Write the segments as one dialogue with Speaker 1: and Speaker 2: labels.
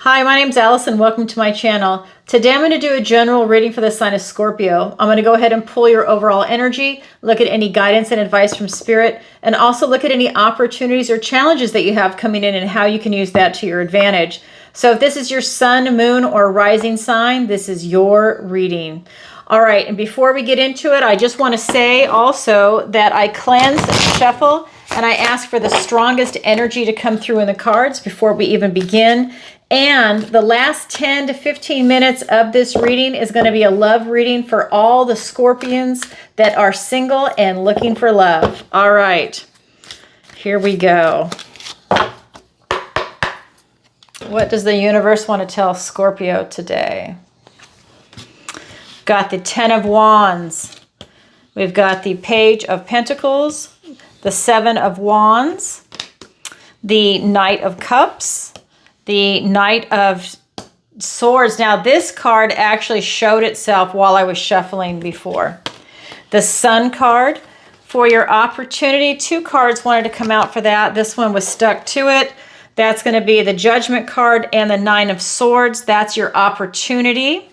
Speaker 1: Hi, my name's Allison. Welcome to my channel. Today I'm going to do a general reading for the sign of Scorpio. I'm going to go ahead and pull your overall energy, look at any guidance and advice from Spirit, and also look at any opportunities or challenges that you have coming in and how you can use that to your advantage. So if this is your sun, moon, or rising sign, this is your reading. All right, and before we get into it, I just want to say also that I cleanse, shuffle, and I ask for the strongest energy to come through in the cards before we even begin. And the last 10 to 15 minutes of this reading is going to be a love reading for all the Scorpions that are single and looking for love. All right, here we go. What does the universe want to tell Scorpio today? Got the 10 of Wands. We've got the Page of Pentacles, the 7 of Wands, the Knight of Cups, the Knight of Swords. Now, this card actually showed itself while I was shuffling before. The Sun card for your opportunity. 2 cards wanted to come out for that. This one was stuck to it. That's going to be the Judgment card and the 9 of Swords. That's your opportunity.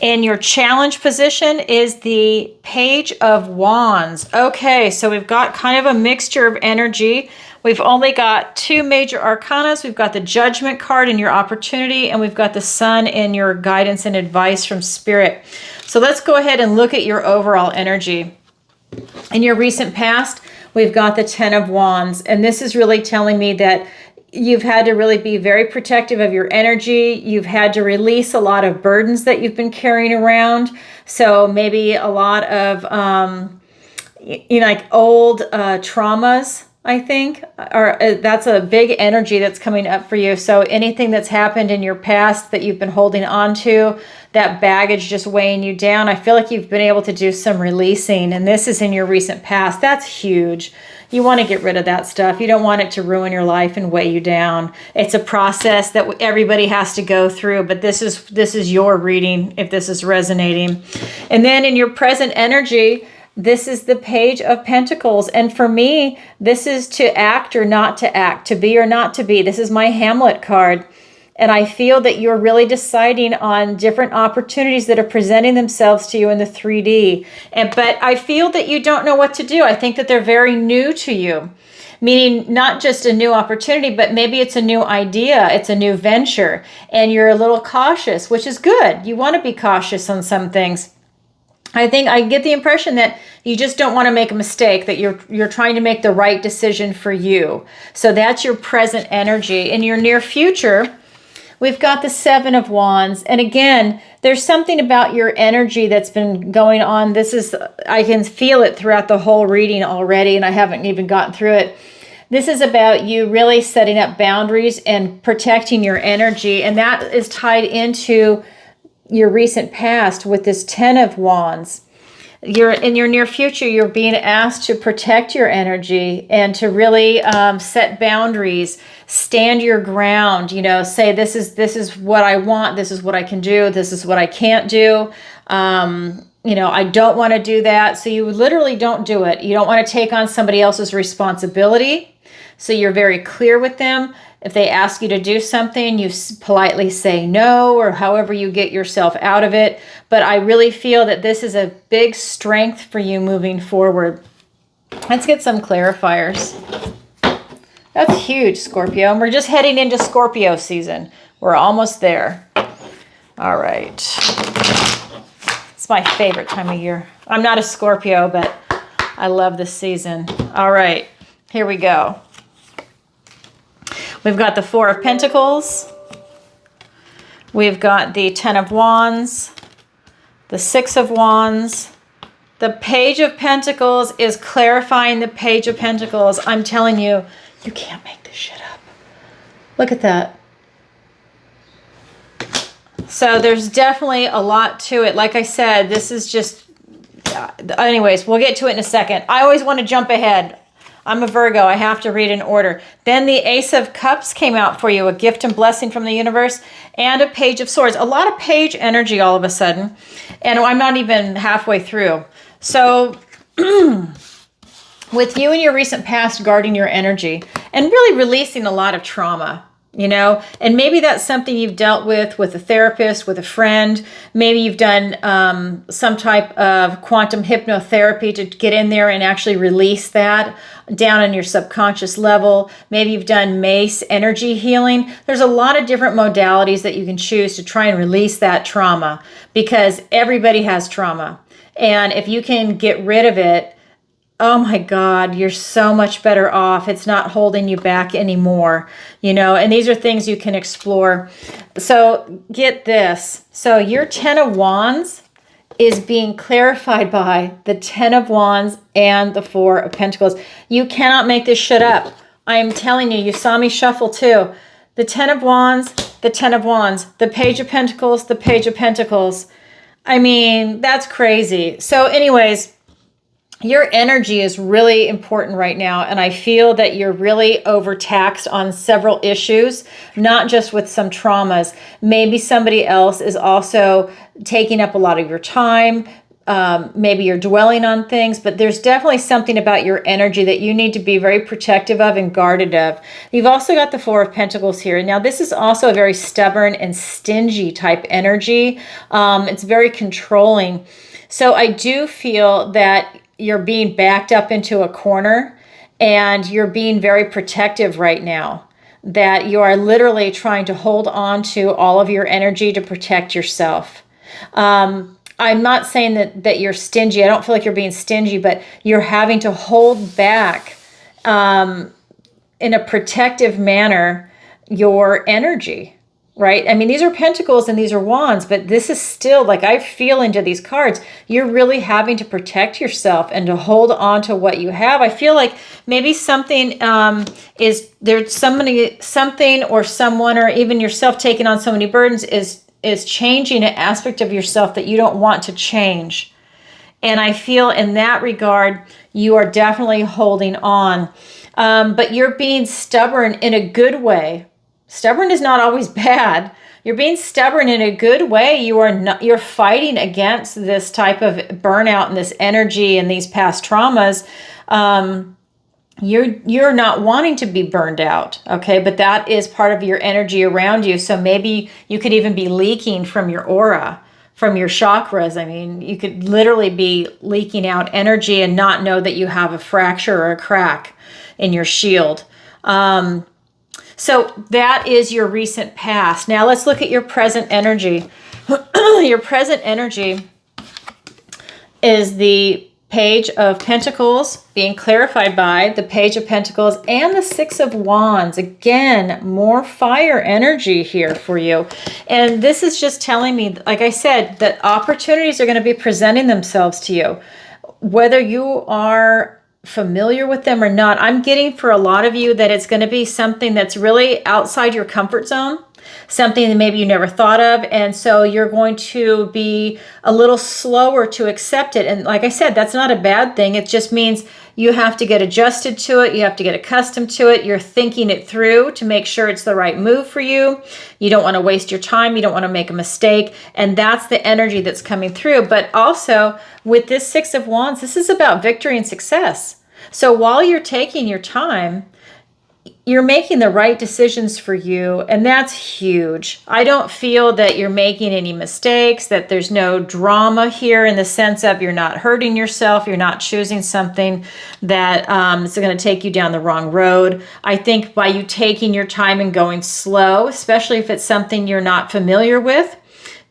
Speaker 1: In your challenge position is the Page of Wands. Okay, so we've got kind of a mixture of energy. We've only got 2 major arcanas. We've got the Judgment card in your opportunity, and we've got the Sun in your guidance and advice from Spirit. So let's go ahead and look at your overall energy. In your recent past, we've got the 10 of Wands, and this is really telling me that you've had to really be very protective of your energy. You've had to release a lot of burdens that you've been carrying around. So maybe a lot of, like old traumas, I think, or that's a big energy that's coming up for you. So anything that's happened in your past that you've been holding on to, that baggage just weighing you down, I feel like you've been able to do some releasing, and this is in your recent past. That's huge. You want to get rid of that stuff. You don't want it to ruin your life and weigh you down. It's a process that everybody has to go through, but this is your reading if this is resonating. And then in your present energy, this is the Page of Pentacles. And for me, this is to act or not to act, to be or not to be. This is my Hamlet card. And I feel that you're really deciding on different opportunities that are presenting themselves to you in the 3D. But I feel that you don't know what to do. I think that they're very new to you, meaning not just a new opportunity, but maybe it's a new idea. It's a new venture, and you're a little cautious, which is good. You want to be cautious on some things. I think I get the impression that you just don't want to make a mistake, that you're trying to make the right decision for you. So that's your present energy. In your near future, we've got the 7 of Wands. And again, there's something about your energy that's been going on. I can feel it throughout the whole reading already, and I haven't even gotten through it. This is about you really setting up boundaries and protecting your energy. And that is tied into your recent past with this 10 of Wands. In your near future, you're being asked to protect your energy and to really set boundaries, stand your ground, say this is what I want, this is what I can do, this is what I can't do. I don't want to do that. So you literally don't do it. You don't want to take on somebody else's responsibility. So you're very clear with them. If they ask you to do something, you politely say no, or however you get yourself out of it. But I really feel that this is a big strength for you moving forward. Let's get some clarifiers. That's huge, Scorpio. And we're just heading into Scorpio season. We're almost there. All right. It's my favorite time of year. I'm not a Scorpio, but I love this season. All right, here we go. We've got the 4 of Pentacles. We've got the 10 of Wands, the 6 of Wands. The Page of Pentacles is clarifying the Page of Pentacles. I'm telling you, you can't make this shit up. Look at that. So there's definitely a lot to it. Like I said, this is just, anyways, we'll get to it in a second. I always want to jump ahead. I'm a Virgo. I have to read in order. Then the Ace of Cups came out for you, a gift and blessing from the universe, and a Page of Swords. A lot of page energy all of a sudden, and I'm not even halfway through. So with you and your recent past guarding your energy and really releasing a lot of trauma. you know, and maybe that's something you've dealt with a therapist, with a friend. Maybe you've done some type of quantum hypnotherapy to get in there and actually release that down in your subconscious level. Maybe you've done mace energy healing. There's a lot of different modalities that you can choose to try and release that trauma, because everybody has trauma. And if you can get rid of it, oh my God, you're so much better off. It's not holding you back anymore, you know, and these are things you can explore. So get this. So your 10 of Wands is being clarified by the 10 of Wands and the 4 of Pentacles. You cannot make this shit up. I am telling you, you saw me shuffle too. The 10 of Wands, the 10 of Wands, the Page of Pentacles, the Page of Pentacles. I mean, that's crazy. So anyways, your energy is really important right now, and I feel that you're really overtaxed on several issues, not just with some traumas. Maybe somebody else is also taking up a lot of your time. Maybe you're dwelling on things, but there's definitely something about your energy that you need to be very protective of and guarded of. You've also got the 4 of Pentacles here. Now, this is also a very stubborn and stingy type energy. It's very controlling. So I do feel that you're being backed up into a corner and you're being very protective right now, that you are literally trying to hold on to all of your energy to protect yourself. I'm not saying that you're stingy. I don't feel like you're being stingy, but you're having to hold back in a protective manner your energy. Right? I mean, these are pentacles and these are wands, but this is still, like, I feel into these cards, you're really having to protect yourself and to hold on to what you have. I feel like maybe something is there's something or someone or even yourself taking on so many burdens is changing an aspect of yourself that you don't want to change. And I feel in that regard, you are definitely holding on. But you're being stubborn in a good way. Stubborn is not always bad. You're being stubborn in a good way. You're fighting against this type of burnout and this energy and these past traumas. You're not wanting to be burned out, okay? But that is part of your energy around you. So maybe you could even be leaking from your aura, from your chakras. I mean, you could literally be leaking out energy and not know that you have a fracture or a crack in your shield. So that is your recent past. Now let's look at your present energy. Your present energy is the Page of Pentacles being clarified by the Page of Pentacles and the 6 of Wands. Again, more fire energy here for you. And this is just telling me, like I said, that opportunities are going to be presenting themselves to you. Whether you are familiar with them or not, I'm getting for a lot of you that it's going to be something that's really outside your comfort zone, something that maybe you never thought of, and so you're going to be a little slower to accept it. And like I said, that's not a bad thing. It just means you have to get adjusted to it. You have to get accustomed to it. You're thinking it through to make sure it's the right move for you. You don't want to waste your time. You don't want to make a mistake. And that's the energy that's coming through. But also with this 6 of Wands, this is about victory and success. So while you're taking your time, you're making the right decisions for you, and that's huge. I don't feel that you're making any mistakes, that there's no drama here in the sense of you're not hurting yourself, you're not choosing something that is going to take you down the wrong road. I think by you taking your time and going slow, especially if it's something you're not familiar with,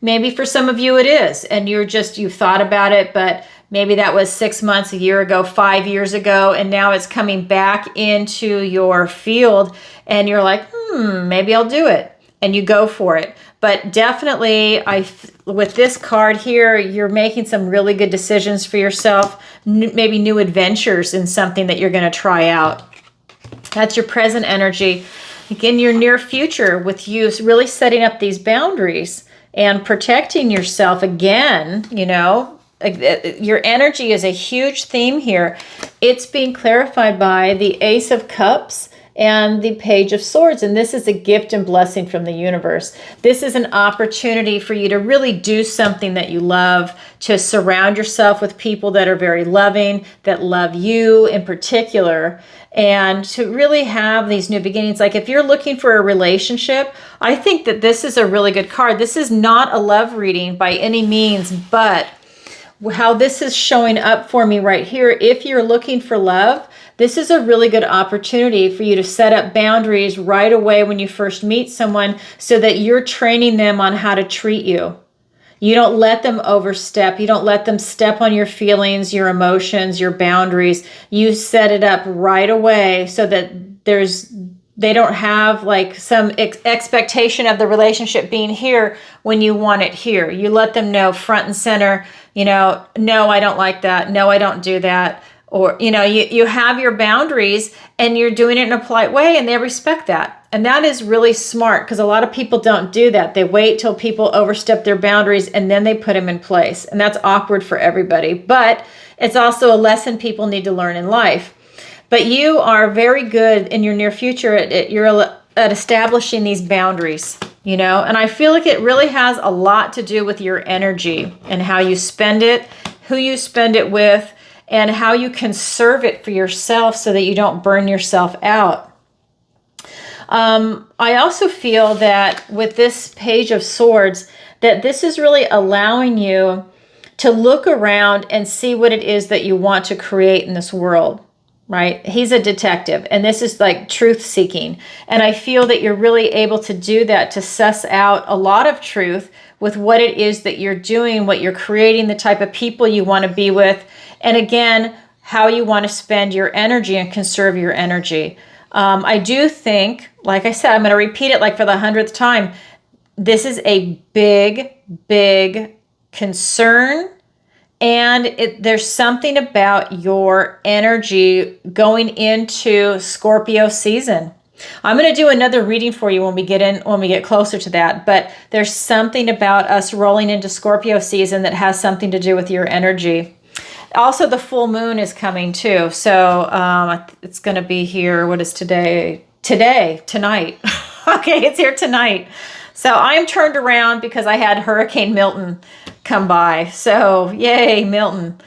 Speaker 1: maybe for some of you it is, and you've thought about it, but maybe that was 6 months, a year ago, 5 years ago, and now it's coming back into your field, and you're like, maybe I'll do it, and you go for it. But definitely, with this card here, you're making some really good decisions for yourself, maybe new adventures in something that you're going to try out. That's your present energy. Again, your near future with you really setting up these boundaries and protecting yourself again, you know. Your energy is a huge theme here. It's being clarified by the Ace of Cups and the Page of Swords. And this is a gift and blessing from the universe. This is an opportunity for you to really do something that you love, to surround yourself with people that are very loving, that love you in particular, and to really have these new beginnings. Like if you're looking for a relationship, I think that this is a really good card. This is not a love reading by any means, but how this is showing up for me right here, if you're looking for love, this is a really good opportunity for you to set up boundaries right away when you first meet someone, so that you're training them on how to treat you. You don't let them overstep. You don't let them step on your feelings, your emotions, your boundaries. You set it up right away so that they don't have like some expectation of the relationship being here when you want it here. You let them know front and center, no, I don't like that. No, I don't do that. Or, you have your boundaries and you're doing it in a polite way, and they respect that. And that is really smart, because a lot of people don't do that. They wait till people overstep their boundaries and then they put them in place. And that's awkward for everybody. But it's also a lesson people need to learn in life. But you are very good in your near future at establishing these boundaries, and I feel like it really has a lot to do with your energy and how you spend it, who you spend it with, and how you conserve it for yourself so that you don't burn yourself out. I also feel that with this Page of Swords, that this is really allowing you to look around and see what it is that you want to create in this world, right? He's a detective, and this is like truth seeking. And I feel that you're really able to do that, to suss out a lot of truth with what it is that you're doing, what you're creating, the type of people you want to be with, and again, how you want to spend your energy and conserve your energy. I do think, like I said, I'm going to repeat it like for the 100th time. This is a big, big concern. And there's something about your energy going into Scorpio season. I'm going to do another reading for you when we get closer to that. But there's something about us rolling into Scorpio season that has something to do with your energy. Also, the full moon is coming too. So it's going to be here. What is today? Tonight. Okay, it's here tonight. So I'm turned around because I had Hurricane Milton come by. So yay, Milton.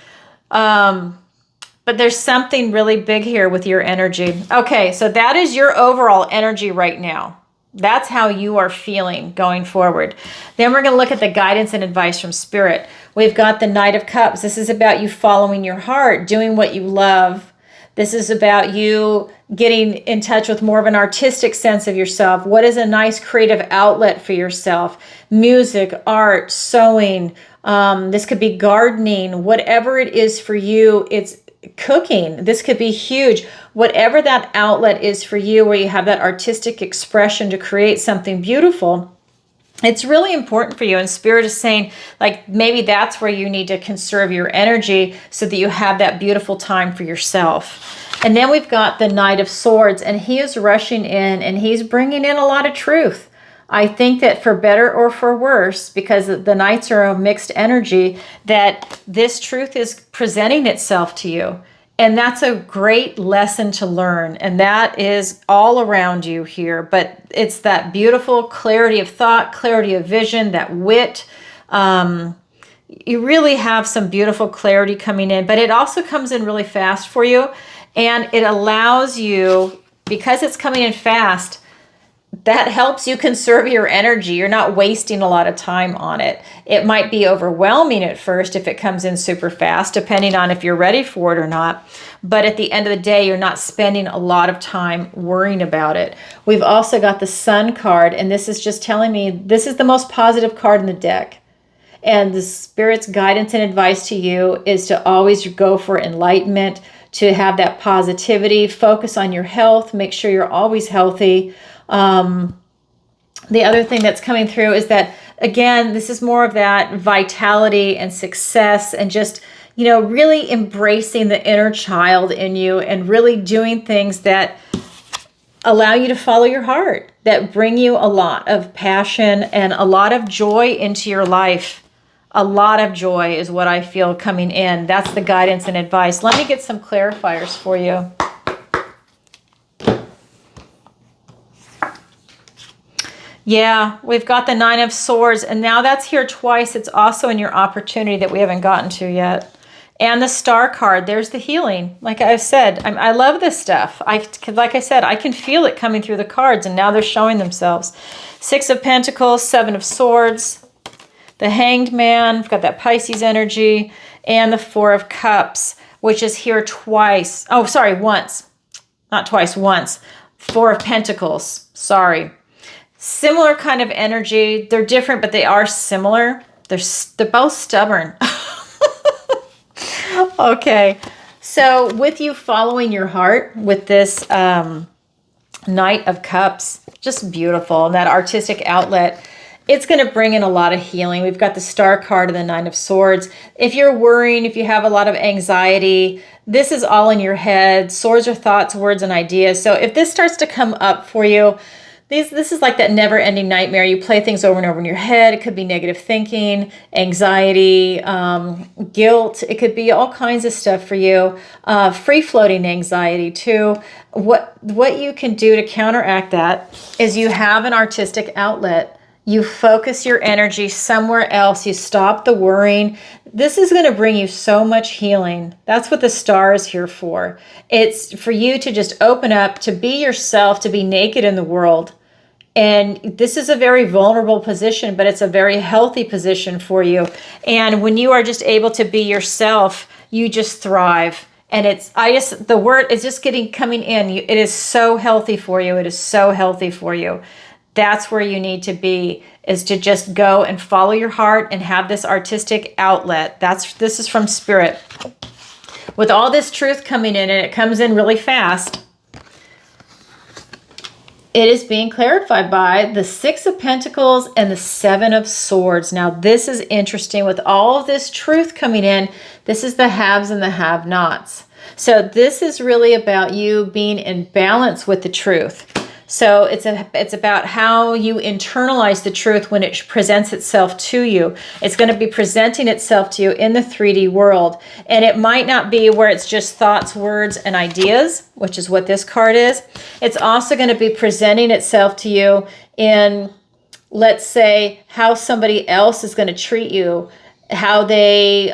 Speaker 1: But there's something really big here with your energy. Okay, so that is your overall energy right now. That's how you are feeling going forward. Then we're going to look at the guidance and advice from Spirit. We've got the Knight of Cups. This is about you following your heart, doing what you love. This is about you getting in touch with more of an artistic sense of yourself. What is a nice creative outlet for yourself? Music, art, sewing. This could be gardening. Whatever it is for you, it's cooking. This could be huge. Whatever that outlet is for you, where you have that artistic expression to create something beautiful, it's really important for you. And Spirit is saying, like, maybe that's where you need to conserve your energy so that you have that beautiful time for yourself. And then we've got the Knight of Swords, and he is rushing in and he's bringing in a lot of truth. I think that for better or for worse, because the Knights are a mixed energy, that this truth is presenting itself to you. And that's a great lesson to learn. And that is all around you here. But it's that beautiful clarity of thought, clarity of vision, that wit. You really have some beautiful clarity coming in. But it also comes in really fast for you. And it allows you, because it's coming in fast, that helps you conserve your energy. You're not wasting a lot of time on it. It might be overwhelming at first if it comes in super fast, depending on if you're ready for it or not. But at the end of the day, you're not spending a lot of time worrying about it. We've also got the Sun card, and this is just telling me this is the most positive card in the deck. And the Spirit's guidance and advice to you is to always go for enlightenment, to have that positivity, focus on your health, make sure you're always healthy. The other thing that's coming through is that, again, this is more of that vitality and success and just, really embracing the inner child in you and really doing things that allow you to follow your heart, that bring you a lot of passion and a lot of joy into your life. A lot of joy is what I feel coming in. That's the guidance and advice. Let me get some clarifiers for you. Yeah, we've got the Nine of Swords, and now that's here twice. It's also in your opportunity that we haven't gotten to yet. And the Star card, there's the healing. Like I've said, I love this stuff. Like I said, I can feel it coming through the cards, and now they're showing themselves. Six of Pentacles, Seven of Swords, the Hanged Man, we've got that Pisces energy, and the Four of Cups, which is here twice. Oh, sorry, once. Not twice, once. Four of Pentacles, sorry. Similar kind of energy. They're different, but they are similar. They're both stubborn. Okay, so with you following your heart with this Knight of Cups, just beautiful. And that artistic outlet, it's going to bring in a lot of healing. We've got the Star card and the Nine of Swords. If you're worrying, if you have a lot of anxiety, this is all in your head. Swords are thoughts, words, and ideas. So if this starts to come up for you, this is like that never-ending nightmare. You play things over and over in your head. It could be negative thinking, anxiety, guilt. It could be all kinds of stuff for you. Free-floating anxiety too. What you can do to counteract that is you have an artistic outlet. You focus your energy somewhere else. You stop the worrying. This is going to bring you so much healing. That's what the Star is here for. It's for you to just open up, to be yourself, to be naked in the world. And this is a very vulnerable position, but it's a very healthy position for you. And when you are just able to be yourself, you just thrive. And the word is just coming in. It is so healthy for you. It is so healthy for you. That's where you need to be, is to just go and follow your heart and have this artistic outlet. This is from Spirit. With all this truth coming in, and it comes in really fast, it is being clarified by the Six of Pentacles and the Seven of Swords. Now, this is interesting. With all of this truth coming in, this is the haves and the have-nots. So this is really about you being in balance with the truth. So it's about how you internalize the truth when it presents itself to you. It's going to be presenting itself to you in the 3D world. And it might not be where it's just thoughts, words, and ideas, which is what this card is. It's also going to be presenting itself to you in, let's say, how somebody else is going to treat you. How they,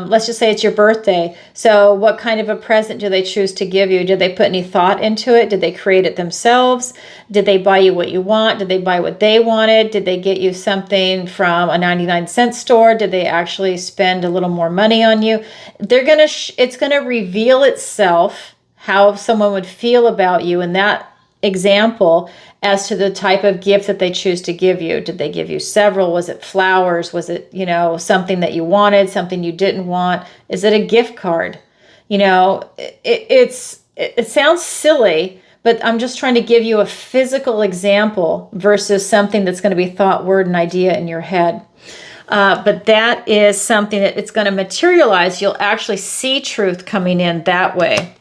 Speaker 1: let's just say it's your birthday. So what kind of a present do they choose to give you? Did they put any thought into it? Did they create it themselves? Did they buy you what you want? Did they buy what they wanted? Did they get you something from a 99-cent store? Did they actually spend a little more money on you? It's gonna reveal itself how someone would feel about you in that example as to the type of gift that they choose to give you. Did they give you several? Was it flowers? Was it, something that you wanted, something you didn't want? Is it a gift card? It sounds silly, but I'm just trying to give you a physical example versus something that's going to be thought, word, and idea in your head. But that is something that it's going to materialize. You'll actually see truth coming in that way.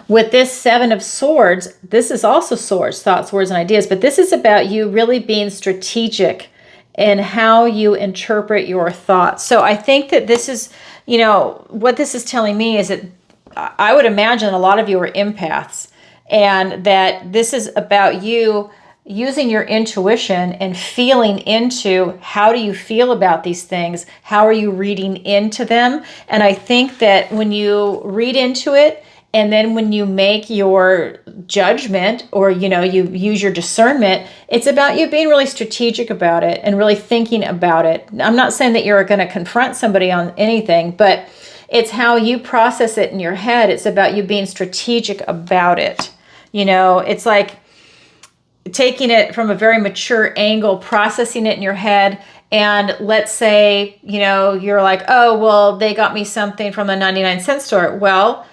Speaker 1: With this Seven of Swords, this is also swords, thoughts, words, and ideas, but this is about you really being strategic in how you interpret your thoughts. So I think that this is, what this is telling me is that I would imagine a lot of you are empaths, and that this is about you using your intuition and feeling into how do you feel about these things? How are you reading into them? And I think that when you read into it, and then when you make your judgment or, you use your discernment, it's about you being really strategic about it and really thinking about it. I'm not saying that you're going to confront somebody on anything, but it's how you process it in your head. It's about you being strategic about it. It's like taking it from a very mature angle, processing it in your head. And let's say, you're like, oh, well, they got me something from a 99-cent store. Well,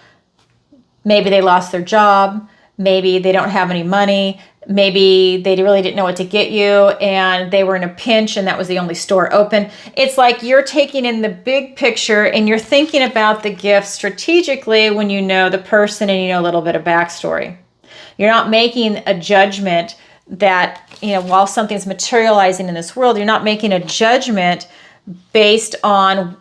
Speaker 1: maybe they lost their job. Maybe they don't have any money. Maybe they really didn't know what to get you and they were in a pinch and that was the only store open. It's like you're taking in the big picture and you're thinking about the gift strategically when you know the person and you know a little bit of backstory. You're not making a judgment that, while something's materializing in this world, you're not making a judgment based on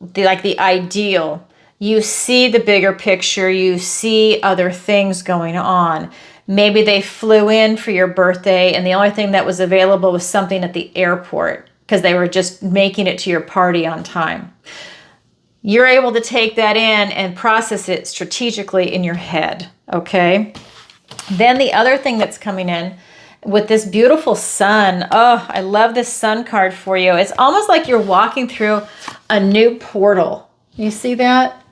Speaker 1: the ideal. You see the bigger picture, you see other things going on. Maybe they flew in for your birthday and the only thing that was available was something at the airport because they were just making it to your party on time. You're able to take that in and process it strategically in your head, okay? Then the other thing that's coming in with this beautiful sun. Oh, I love this sun card for you. It's almost like you're walking through a new portal. You see that?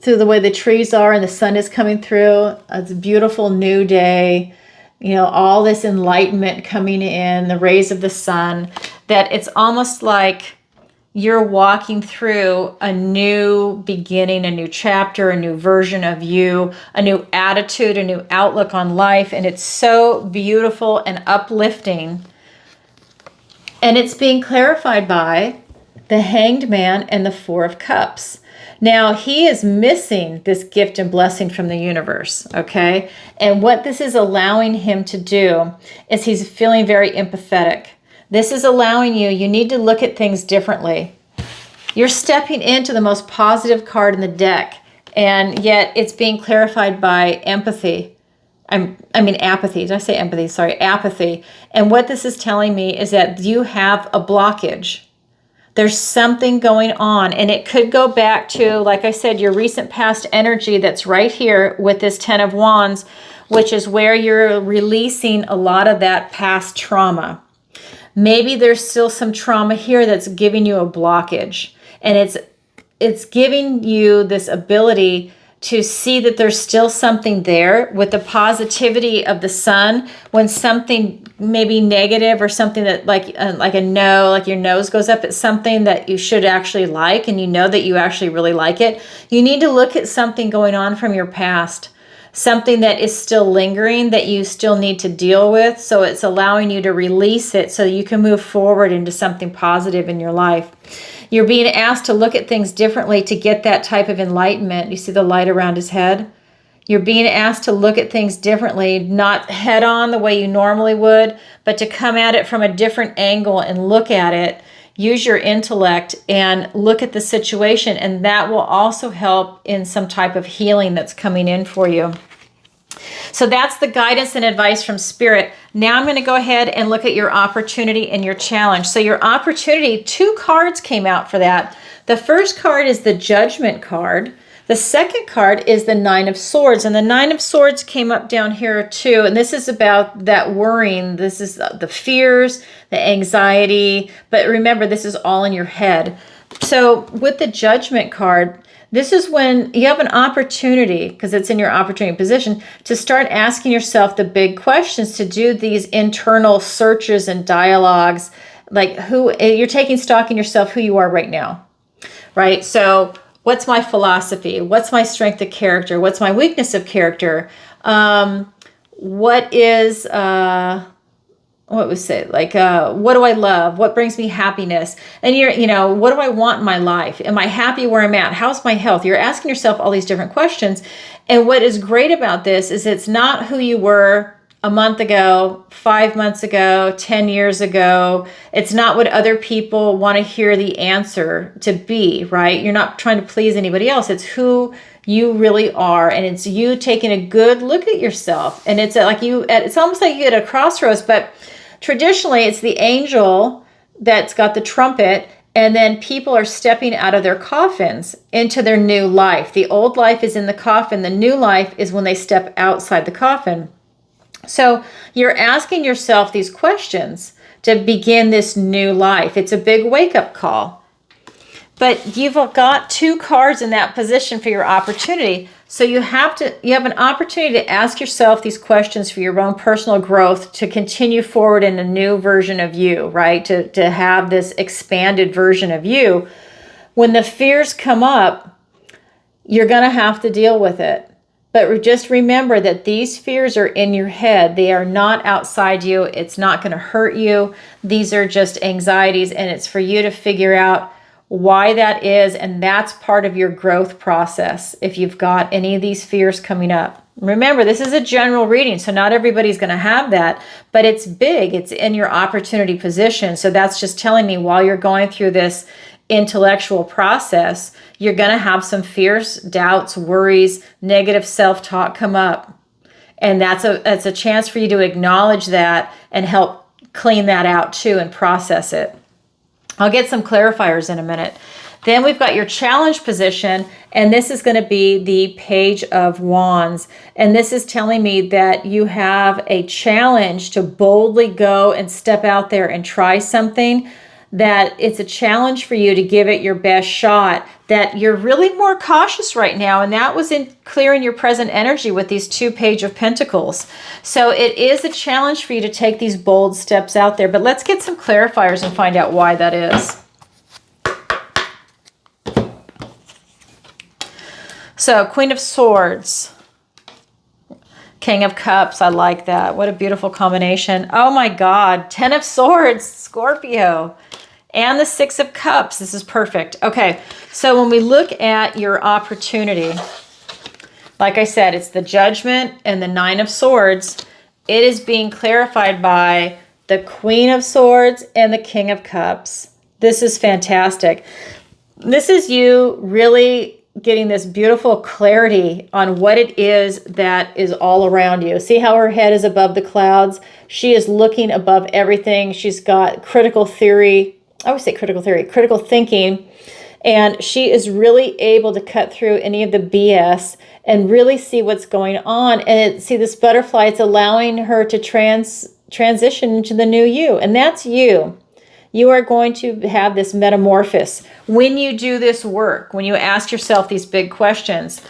Speaker 1: Through the way the trees are and the sun is coming through. It's a beautiful new day. You know, all this enlightenment coming in, the rays of the sun, that it's almost like you're walking through a new beginning, a new chapter, a new version of you, a new attitude, a new outlook on life. And it's so beautiful and uplifting. And it's being clarified by the Hanged Man and the Four of Cups. Now, he is missing this gift and blessing from the universe, okay? And what this is allowing him to do is he's feeling very empathetic. This is allowing you need to look at things differently. You're stepping into the most positive card in the deck, and yet it's being clarified by empathy. Apathy. Did I say empathy? Sorry, apathy. And what this is telling me is that you have a blockage. There's something going on, and it could go back to, like I said, your recent past energy that's right here with this Ten of Wands, which is where you're releasing a lot of that past trauma. Maybe there's still some trauma here that's giving you a blockage, and it's giving you this ability to see that there's still something there with the positivity of the sun. When something maybe negative or something that like a no, like your nose goes up at something that you should actually like, and you know that you actually really like it, you need to look at something going on from your past, something that is still lingering that you still need to deal with. So it's allowing you to release it so you can move forward into something positive in your life. You're being asked to look at things differently to get that type of enlightenment. You see the light around his head? You're being asked to look at things differently, not head on the way you normally would, but to come at it from a different angle and look at it. Use your intellect and look at the situation, and that will also help in some type of healing that's coming in for you. So that's the guidance and advice from Spirit. Now I'm going to go ahead and look at your opportunity and your challenge. So your opportunity, 2 cards came out for that. The first card is the Judgment card. The second card is the Nine of Swords, and the Nine of Swords came up down here too, and this is about that worrying. This is the fears, the anxiety, but remember, this is all in your head. So with the Judgment card, this is when you have an opportunity, because it's in your opportunity position, to start asking yourself the big questions, to do these internal searches and dialogues, like you're taking stock in yourself, who you are right now, right? So what's my philosophy? What's my strength of character? What's my weakness of character? What is, what do I love? What brings me happiness? And what do I want in my life? Am I happy where I'm at? How's my health? You're asking yourself all these different questions. And what is great about this is it's not who you were a month ago, 5 months ago, 10 years ago. It's not what other people want to hear the answer to be, right? You're not trying to please anybody else. It's who you really are, and it's you taking a good look at yourself. And it's almost like you at a crossroads, but traditionally it's the angel that's got the trumpet, and then people are stepping out of their coffins into their new life. The old life is in the coffin. The new life is when they step outside the coffin. So you're asking yourself these questions to begin this new life. It's a big wake-up call. But you've got 2 cards in that position for your opportunity. So you have an opportunity to ask yourself these questions for your own personal growth, to continue forward in a new version of you, right? To have this expanded version of you. When the fears come up, you're going to have to deal with it. But just remember that these fears are in your head. They are not outside you. It's not going to hurt you. These are just anxieties, and it's for you to figure out why that is, and that's part of your growth process if you've got any of these fears coming up. Remember, this is a general reading, so not everybody's going to have that, but it's big. It's in your opportunity position. So that's just telling me while you're going through this intellectual process, you're going to have some fears, doubts, worries, negative self-talk come up. And that's a chance for you to acknowledge that and help clean that out too and process it. I'll get some clarifiers in a minute. Then we've got your challenge position, and this is going to be the Page of Wands. And this is telling me that you have a challenge to boldly go and step out there and try something, that it's a challenge for you to give it your best shot, that you're really more cautious right now. And that was clear in your present energy with these 2 Page of Pentacles. So it is a challenge for you to take these bold steps out there. But let's get some clarifiers and find out why that is. So, Queen of Swords, King of Cups, I like that. What a beautiful combination. Oh my God, 10 of Swords, Scorpio, and the 6 of Cups. This is perfect. Okay, so when we look at your opportunity, like I said, it's the Judgment and the 9 of Swords. It is being clarified by the Queen of Swords and the King of Cups. This is fantastic. This is you really getting this beautiful clarity on what it is that is all around you. See how her head is above the clouds? She is looking above everything. She's got critical theory. I always say critical theory, critical thinking. And she is really able to cut through any of the BS and really see what's going on. And see this butterfly, it's allowing her to transition into the new you. And that's you. You are going to have this metamorphosis when you do this work, when you ask yourself these big questions.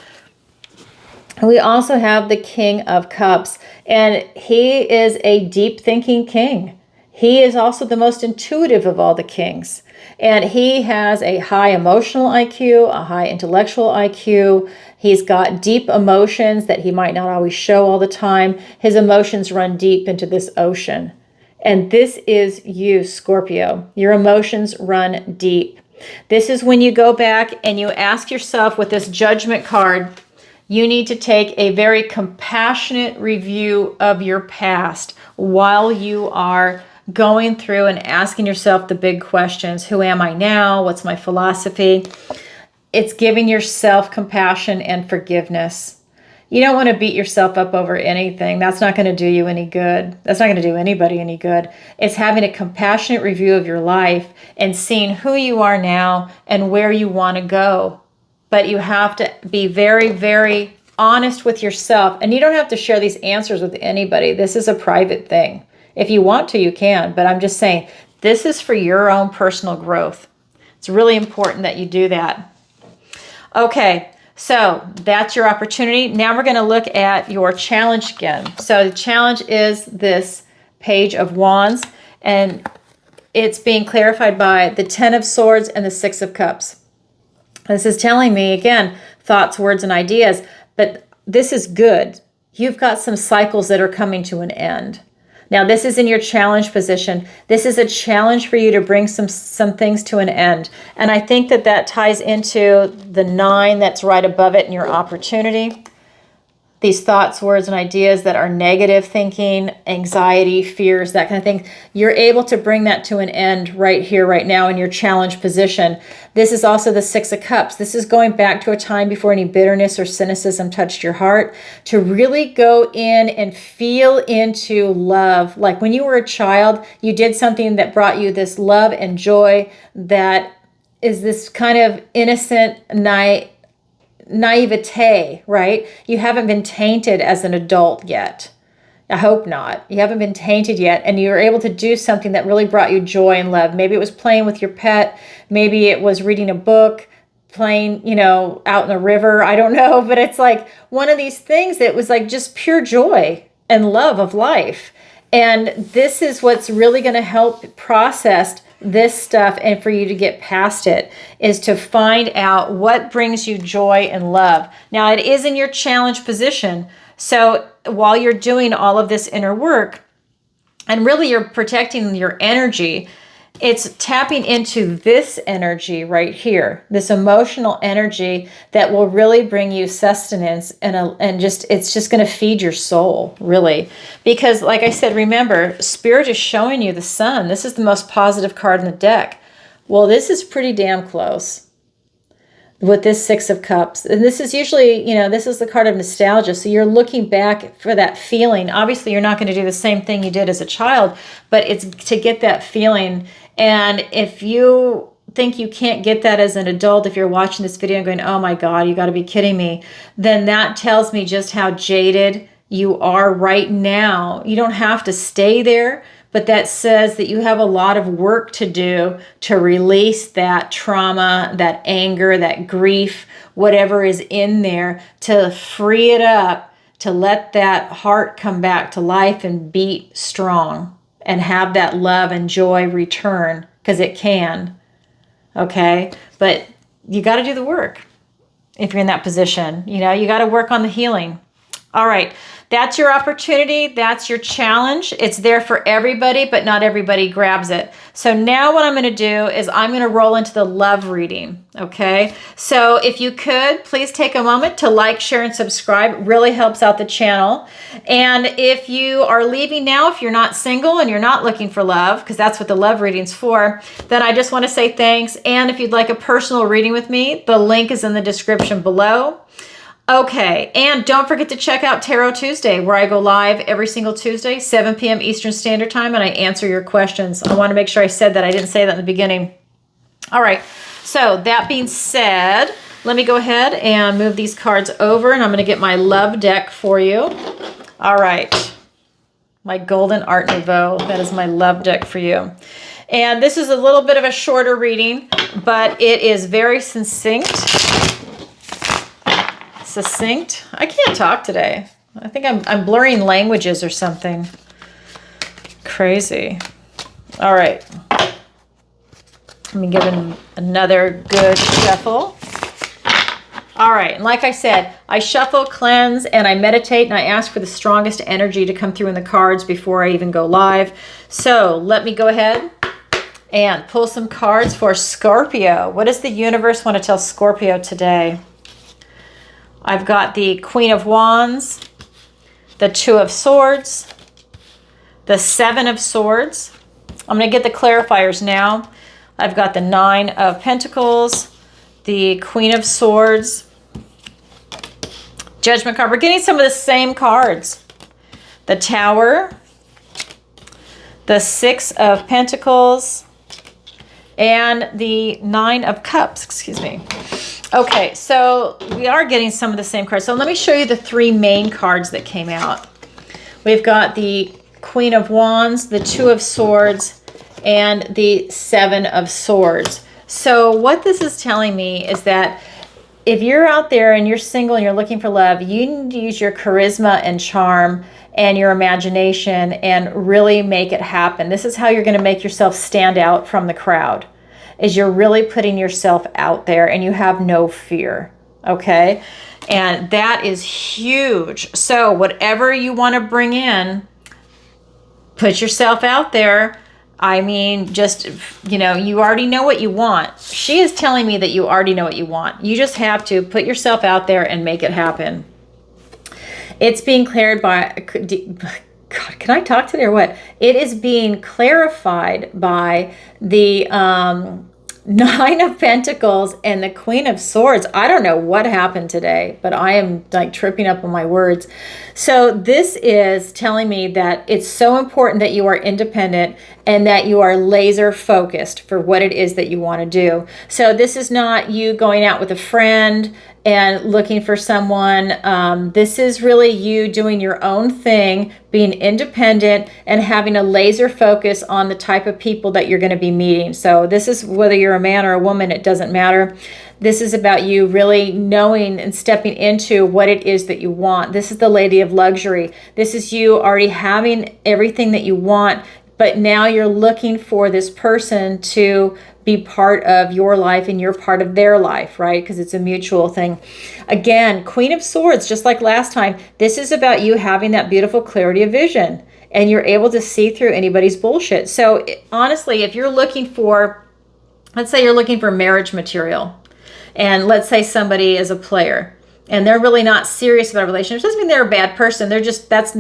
Speaker 1: We also have the King of Cups, and he is a deep thinking king. He is also the most intuitive of all the kings. And he has a high emotional IQ, a high intellectual IQ. He's got deep emotions that he might not always show all the time. His emotions run deep into this ocean. And this is you, Scorpio. Your emotions run deep. This is when you go back and you ask yourself with this Judgment card, you need to take a very compassionate review of your past while you are going through and asking yourself the big questions. Who am I now? What's my philosophy? It's giving yourself compassion and forgiveness. You don't want to beat yourself up over anything. That's not going to do you any good. That's not going to do anybody any good. It's having a compassionate review of your life and seeing who you are now and where you want to go. But you have to be very, very honest with yourself. And you don't have to share these answers with anybody. This is a private thing. If you want to, you can. But I'm just saying, this is for your own personal growth. It's really important that you do that. Okay. So that's your opportunity. Now we're going to look at your challenge again. So the challenge is this Page of Wands, and it's being clarified by the 10 of Swords and the 6 of Cups. This is telling me, again, thoughts, words, and ideas, but this is good. You've got some cycles that are coming to an end. Now, this is in your challenge position. This is a challenge for you to bring some things to an end. And I think that that ties into the 9 that's right above it in your opportunity. These thoughts, words, and ideas that are negative thinking, anxiety, fears, that kind of thing. You're able to bring that to an end right here, right now in your challenge position. This is also the 6 of Cups. This is going back to a time before any bitterness or cynicism touched your heart, to really go in and feel into love. Like when you were a child, you did something that brought you this love and joy that is this kind of innocent naivete, right? You haven't been tainted as an adult yet. I hope not. You haven't been tainted yet, and you were able to do something that really brought you joy and love. Maybe it was playing with your pet. Maybe it was reading a book, playing, out in the river. I don't know, but it's like one of these things that was like just pure joy and love of life. And this is what's really going to help process this stuff, and for you to get past it is to find out what brings you joy and love. Now, it is in your challenge position. So while you're doing all of this inner work, and really you're protecting your energy, it's tapping into this energy right here, this emotional energy that will really bring you sustenance and it's just going to feed your soul, really. Because like I said, remember, Spirit is showing you the Sun. This is the most positive card in the deck. Well, this is pretty damn close. with this Six of Cups. And this is usually, this is the card of nostalgia. So you're looking back for that feeling. Obviously, you're not going to do the same thing you did as a child, but it's to get that feeling. And if you think you can't get that as an adult, if you're watching this video and going, oh my God, you got to be kidding me, then that tells me just how jaded you are right now. You don't have to stay there, but that says that you have a lot of work to do to release that trauma, that anger, that grief, whatever is in there, to free it up, to let that heart come back to life and beat strong and have that love and joy return, because it can. Okay? But you got to do the work if you're in that position. You got to work on the healing. All right. That's your opportunity. That's your challenge. It's there for everybody, but not everybody grabs it. So now what I'm going to do is I'm going to roll into the love reading. Okay. So if you could, please take a moment to like, share, and subscribe. It really helps out the channel. And if you are leaving now, if you're not single and you're not looking for love, because that's what the love reading's for, then I just want to say thanks. And if you'd like a personal reading with me, the link is in the description below. Okay, and don't forget to check out Tarot Tuesday, where I go live every single Tuesday, 7 p.m. Eastern Standard Time, and I answer your questions. I want to make sure I said that. I didn't say that in the beginning. All right, so that being said, let me go ahead and move these cards over, and I'm going to get my love deck for you. All right, my Golden Art Nouveau. That is my love deck for you. And this is a little bit of a shorter reading, but it is very succinct. I can't talk today. I think I'm blurring languages or something. Crazy. All right. Let me give it another good shuffle. All right. And like I said, I shuffle, cleanse, and I meditate, and I ask for the strongest energy to come through in the cards before I even go live. So let me go ahead and pull some cards for Scorpio. What does the universe want to tell Scorpio today? I've got the Queen of Wands, the Two of Swords, the Seven of Swords. I'm going to get the clarifiers now. I've got the Nine of Pentacles, the Queen of Swords, Judgment card. We're getting some of the same cards. The Tower, the Six of Pentacles, and the Nine of Cups, excuse me. Okay, so we are getting some of the same cards. So let me show you the three main cards that came out. We've got the Queen of Wands, the Two of Swords, and the Seven of Swords. So what this is telling me is that if you're out there and you're single and you're looking for love, you need to use your charisma and charm and your imagination and really make it happen. This is how you're going to make yourself stand out from the crowd, is you're really putting yourself out there and you have no fear, okay? And that is huge. So whatever you want to bring in, put yourself out there. I mean, just, you already know what you want. She is telling me that you already know what you want. You just have to put yourself out there and make it happen. It's being cleared by... God, can I talk today or what? It is being clarified by the Nine of Pentacles and the Queen of Swords. I don't know what happened today, but I am like tripping up on my words. So this is telling me that it's so important that you are independent and that you are laser focused for what it is that you want to do. So this is not you going out with a friend and looking for someone. This is really you doing your own thing, being independent, and having a laser focus on the type of people that you're going to be meeting. So this is whether you're a man or a woman, it doesn't matter. This is about you really knowing and stepping into what it is that you want. This is the Lady of Luxury. This is you already having everything that you want, but now you're looking for this person to be part of your life and you're part of their life, right? Because it's a mutual thing. Again, Queen of Swords, just like last time, this is about you having that beautiful clarity of vision and you're able to see through anybody's bullshit. So honestly, if you're looking for, let's say you're looking for marriage material, and let's say somebody is a player and they're really not serious about a relationship, it doesn't mean they're a bad person. They're just, that's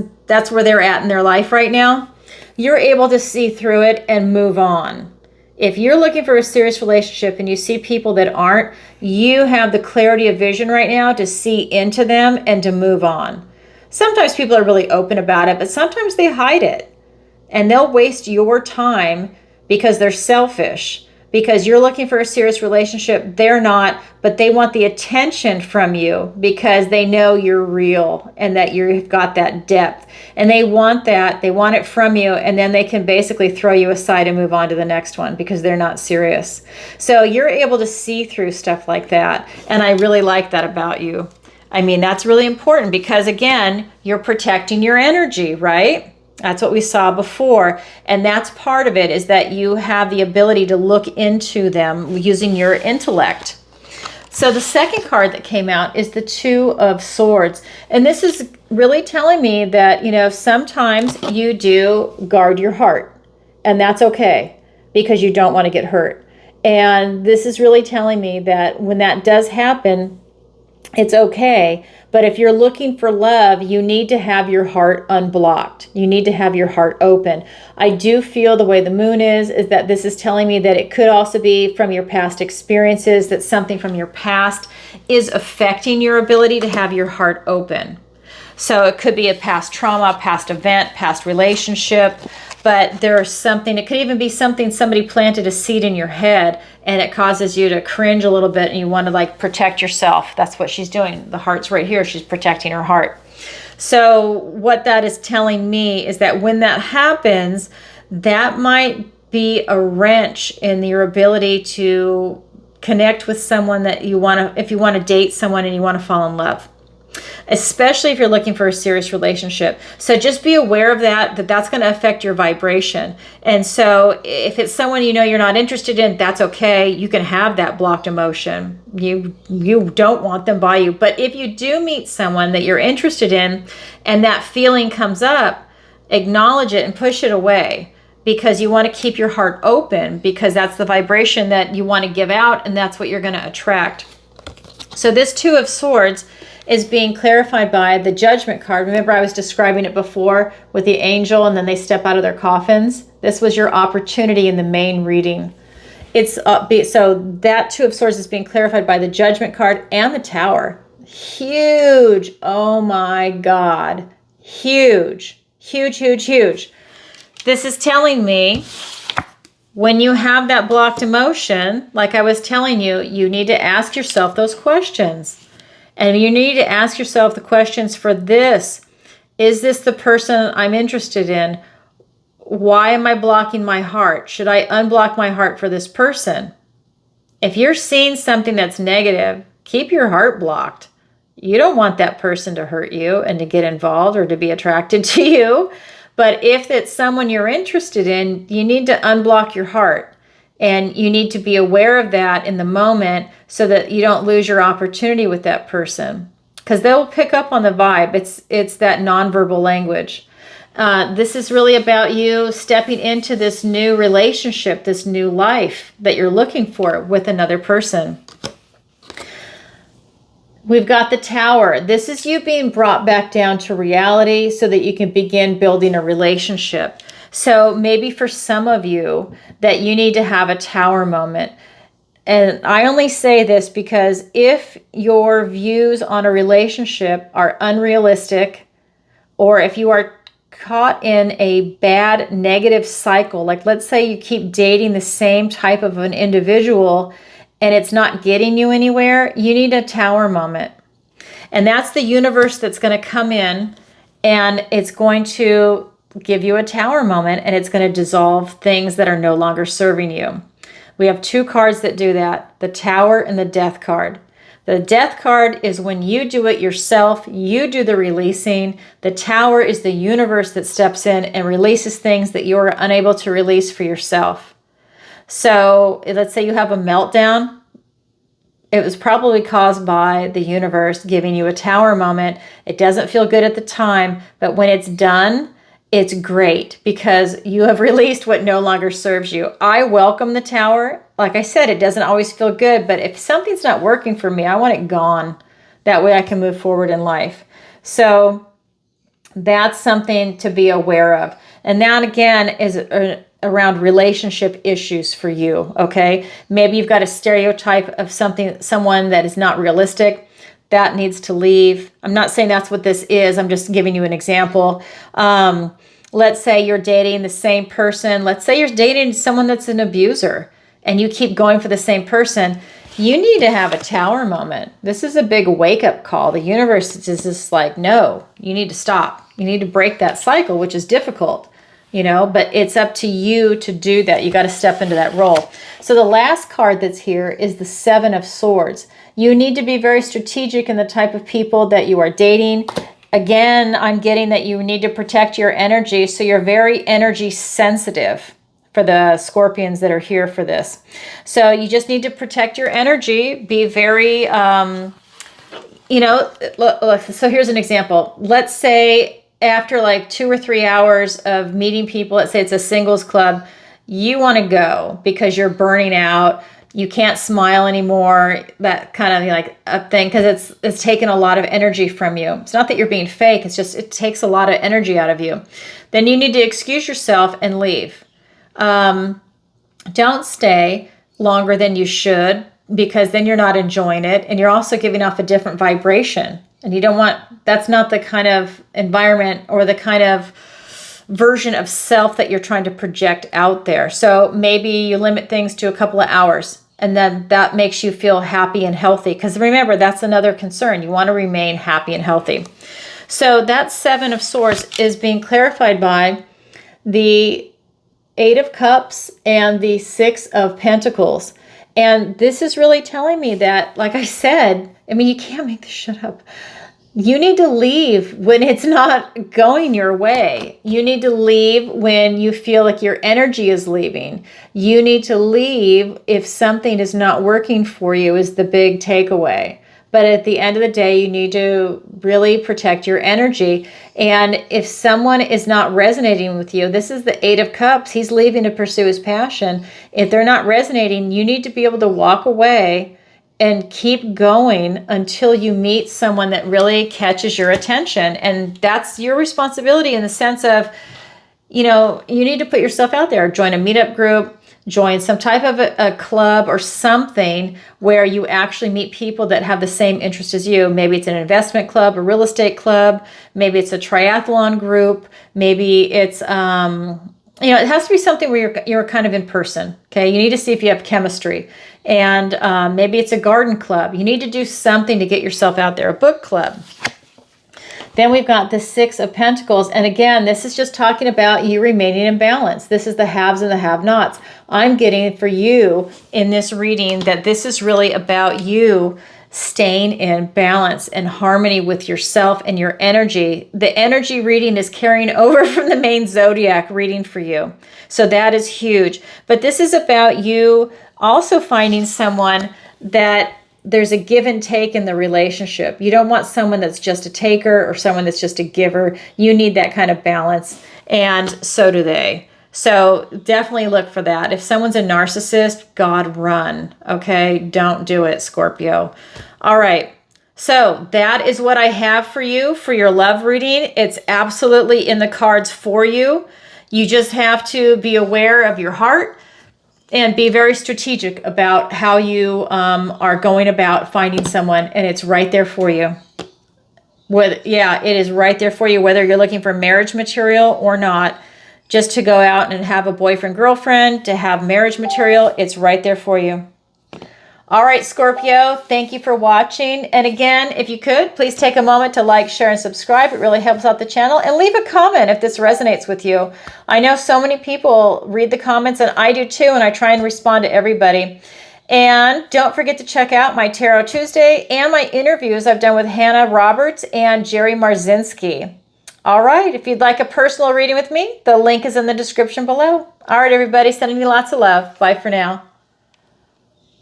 Speaker 1: where they're at in their life right now. You're able to see through it and move on. If you're looking for a serious relationship and you see people that aren't, you have the clarity of vision right now to see into them and to move on. Sometimes people are really open about it, but sometimes they hide it. And they'll waste your time because they're selfish. Because you're looking for a serious relationship, they're not, but they want the attention from you because they know you're real and that you've got that depth. And they want that, they want it from you, and then they can basically throw you aside and move on to the next one because they're not serious. So you're able to see through stuff like that. And I really like that about you. I mean, that's really important because, again, you're protecting your energy, right? That's what we saw before. And that's part of it, is that you have the ability to look into them using your intellect. So the second card that came out is the Two of Swords. And this is really telling me that, you know, sometimes you do guard your heart. And that's okay because you don't want to get hurt. And this is really telling me that when that does happen, it's okay. But if you're looking for love, you need to have your heart unblocked. You need to have your heart open. I do feel the way the moon is that this is telling me that it could also be from your past experiences, that something from your past is affecting your ability to have your heart open. So it could be a past trauma, past event, past relationship, but there's something, it could even be something somebody planted a seed in your head and it causes you to cringe a little bit and you want to like protect yourself. That's what she's doing. The heart's right here. She's protecting her heart. So what that is telling me is that when that happens, that might be a wrench in your ability to connect with someone that you want to, if you want to date someone and you want to fall in love. Especially if you're looking for a serious relationship. So just be aware of that's going to affect your vibration. And so if it's someone you know you're not interested in, that's okay. You can have that blocked emotion. You don't want them by you. But if you do meet someone that you're interested in and that feeling comes up, acknowledge it and push it away, because you want to keep your heart open, because that's the vibration that you want to give out and that's what you're going to attract. So this Two of Swords is being clarified by the Judgment card. Remember, I was describing it before with the angel and then they step out of their coffins. This was your opportunity in the main reading. So that Two of Swords is being clarified by the Judgment card and the Tower. Huge. Oh my God. Huge. Huge, huge, huge. This is telling me when you have that blocked emotion, like I was telling you, you need to ask yourself those questions. And you need to ask yourself the questions for this. Is this the person I'm interested in? Why am I blocking my heart? Should I unblock my heart for this person? If you're seeing something that's negative, keep your heart blocked. You don't want that person to hurt you and to get involved or to be attracted to you. But if it's someone you're interested in, you need to unblock your heart. And you need to be aware of that in the moment so that you don't lose your opportunity with that person. Because they'll pick up on the vibe. It's that nonverbal language. This is really about you stepping into this new relationship, this new life that you're looking for with another person. We've got the Tower. This is you being brought back down to reality so that you can begin building a relationship. So maybe for some of you that you need to have a Tower moment. And I only say this because if your views on a relationship are unrealistic, or if you are caught in a bad negative cycle, like let's say you keep dating the same type of an individual and it's not getting you anywhere, you need a Tower moment. And that's the universe that's going to come in and it's going to give you a Tower moment, and it's going to dissolve things that are no longer serving you. We have two cards that do that, the Tower and the Death card. The Death card is when you do it yourself, you do the releasing. The Tower is the universe that steps in and releases things that you're unable to release for yourself. So let's say you have a meltdown. It was probably caused by the universe giving you a Tower moment. It doesn't feel good at the time, but when it's done, it's great because you have released what no longer serves you. I welcome the Tower. Like I said, it doesn't always feel good, but if something's not working for me, I want it gone. That way I can move forward in life. So that's something to be aware of. And that again is around relationship issues for you, okay? Maybe you've got a stereotype of someone that is not realistic. That needs to leave. I'm not saying that's what this is. I'm just giving you an example. Let's say you're dating the same person. Let's say you're dating someone that's an abuser and you keep going for the same person. You need to have a tower moment. This is a big wake-up call. The universe is just like, no, you need to stop. You need to break that cycle, which is difficult, you know, but it's up to you to do that. You got to step into that role. So the last card that's here is the Seven of Swords. You need to be very strategic in the type of people that you are dating. Again, I'm getting that you need to protect your energy, so you're very energy sensitive for the Scorpions that are here for this. So you just need to protect your energy, be very, you know, look, so here's an example. Let's say after like 2 or 3 hours of meeting people, let's say it's a singles club, you want to go because you're burning out. You can't smile anymore, that kind of like a thing, because it's taken a lot of energy from you. It's not that you're being fake. It's just it takes a lot of energy out of you. Then you need to excuse yourself and leave. Don't stay longer than you should, because then you're not enjoying it. And you're also giving off a different vibration. And you don't want, that's not the kind of environment or the kind of version of self that you're trying to project out there. So maybe you limit things to a couple of hours, and then that makes you feel happy and healthy. Because remember, that's another concern. You want to remain happy and healthy. So that Seven of Swords is being clarified by the Eight of Cups and the Six of Pentacles. And this is really telling me that, like I said, I mean, you can't make this shit up. You need to leave when it's not going your way. You need to leave when you feel like your energy is leaving. You need to leave if something is not working for you, is the big takeaway. But at the end of the day, you need to really protect your energy. And if someone is not resonating with you, this is the Eight of Cups. He's leaving to pursue his passion. If they're not resonating, you need to be able to walk away and keep going until you meet someone that really catches your attention. And that's your responsibility, in the sense of, you know, you need to put yourself out there. Join a meetup group, join some type of a club or something where you actually meet people that have the same interest as you. Maybe it's an investment club, a real estate club. Maybe it's a triathlon group. Maybe it's, you know, it has to be something where you're kind of in person. Okay. You need to see if you have chemistry. And maybe it's a garden club. You need to do something to get yourself out there, a book club. Then we've got the Six of Pentacles. And again, this is just talking about you remaining in balance. This is the haves and the have-nots. I'm getting for you in this reading that this is really about you staying in balance and harmony with yourself and your energy. The energy reading is carrying over from the main zodiac reading for you. So that is huge. But this is about you also finding someone that there's a give and take in the relationship. You don't want someone that's just a taker or someone that's just a giver. You need that kind of balance, and so do they. So definitely look for that. If someone's a narcissist, God, run. Okay, don't do it, Scorpio. All right. So that is what I have for you for your love reading. It's absolutely in the cards for you. You just have to be aware of your heart and be very strategic about how you are going about finding someone, and it's right there for you. Yeah, it is right there for you, whether you're looking for marriage material or not. Just to go out and have a boyfriend, girlfriend, to have marriage material, it's right there for you. All right, Scorpio, thank you for watching. And again, if you could, please take a moment to like, share, and subscribe. It really helps out the channel. And leave a comment if this resonates with you. I know so many people read the comments, and I do too, and I try and respond to everybody. And don't forget to check out my Tarot Tuesday and my interviews I've done with Hannah Roberts and Jerry Marzinski. All right, if you'd like a personal reading with me, the link is in the description below. All right, everybody, sending you lots of love. Bye for now.